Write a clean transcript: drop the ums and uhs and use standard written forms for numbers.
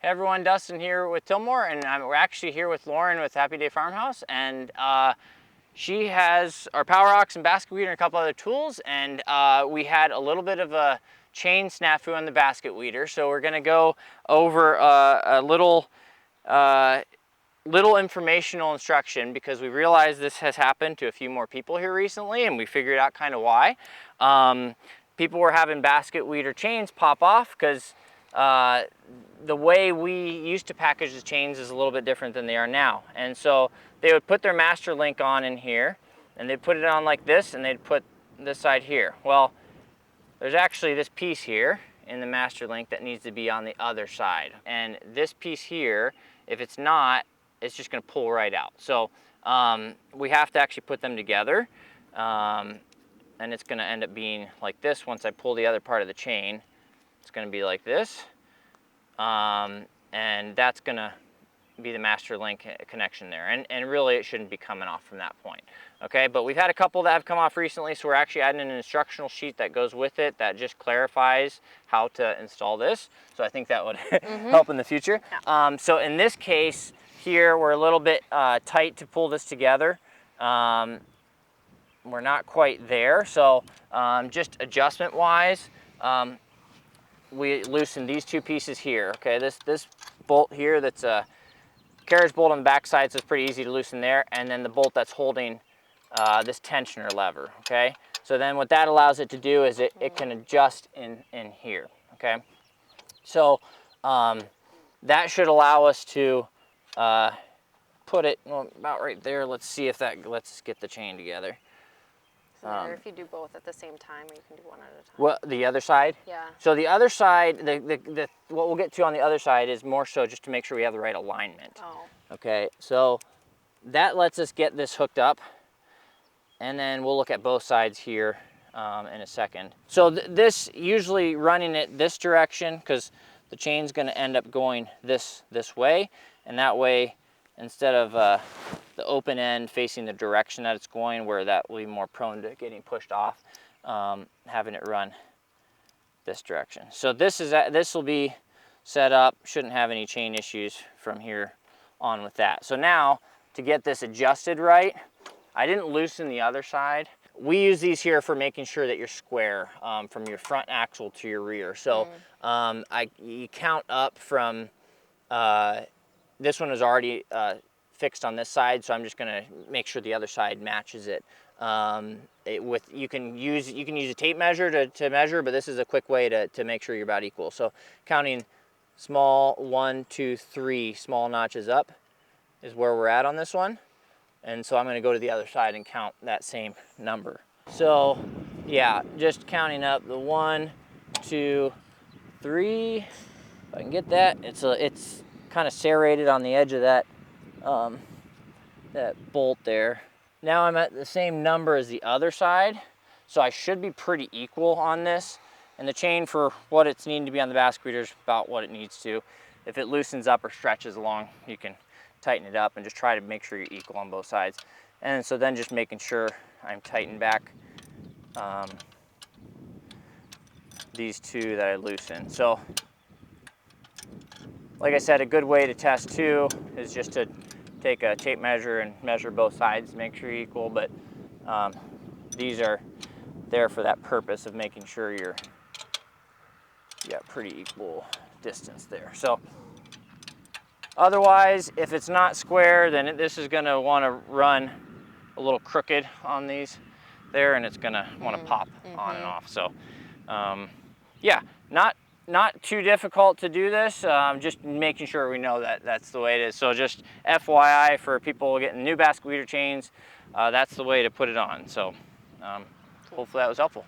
Hey everyone, Dustin here with Tilmor, and we're actually here with Lauren with Happy Day Farmhouse, and she has our power ox and basket weeder and a couple other tools, and we had a little bit of a chain snafu on the basket weeder, so we're going to go over a little informational instruction because we realized this has happened to a few more people here recently, and we figured out kind of why. People were having basket weeder chains pop off because the way we used to package the chains is a little bit different than they are now. And so they would put their master link on in here, and they'd put it on like this, and they'd put this side here. Well, there's actually this piece here in the master link that needs to be on the other side. And this piece here, if it's not, it's just gonna pull right out. So we have to actually put them together. And it's gonna end up being like this once I pull the other part of the chain. It's going to be like this, and that's going to be the master link connection there, and really it shouldn't be coming off from that point. Okay, but we've had a couple that have come off recently, so we're actually adding an instructional sheet that goes with it that just clarifies how to install this, so I think that would help in the future. Yeah. So in this case here, we're a little bit tight to pull this together. We're not quite there, so just adjustment wise, we loosen these two pieces here. Okay, this bolt here that's a carriage bolt on the back side, so it's pretty easy to loosen there, and then the bolt that's holding this tensioner lever. Okay, so then what that allows it to do is it can adjust in here. Okay, so that should allow us to put it about right there. Let's see if that lets us get the chain together. Or if you do both at the same time, or you can do one at a time. Well, the other side? Yeah. So the other side, what we'll get to on the other side is more so just to make sure we have the right alignment. Oh. Okay, so that lets us get this hooked up, and then we'll look at both sides here in a second. So this, usually running it this direction, because the chain's gonna end up going this way, and that way, instead of the open end facing the direction that it's going, where that will be more prone to getting pushed off, having it run this direction. So this will be set up, shouldn't have any chain issues from here on with that. So now, to get this adjusted right, I didn't loosen the other side. We use these here for making sure that you're square from your front axle to your rear. So you count up from, this one is already fixed on this side, so I'm just gonna make sure the other side matches it. You can use a tape measure to measure, but this is a quick way to make sure you're about equal. So counting small 1, 2, 3 small notches up is where we're at on this one. And so I'm gonna go to the other side and count that same number. So yeah, just counting up the 1, 2, 3. If I can get that, it's kind of serrated on the edge of that bolt there. Now I'm at the same number as the other side, so I should be pretty equal on this. And the chain, for what it's needing to be on the basket weeder, is about what it needs to. If it loosens up or stretches along, you can tighten it up and just try to make sure you're equal on both sides. And so then just making sure I'm tightened back these two that I loosened. So like I said, a good way to test too is just to take a tape measure and measure both sides, make sure you're equal, but these are there for that purpose of making sure you got pretty equal distance there. So otherwise, if it's not square, then this is gonna wanna run a little crooked on these there, and it's gonna wanna pop on and off. So yeah, not too difficult to do this, just making sure we know that that's the way it is. So just FYI for people getting new basket weeder chains, that's the way to put it on. So hopefully that was helpful.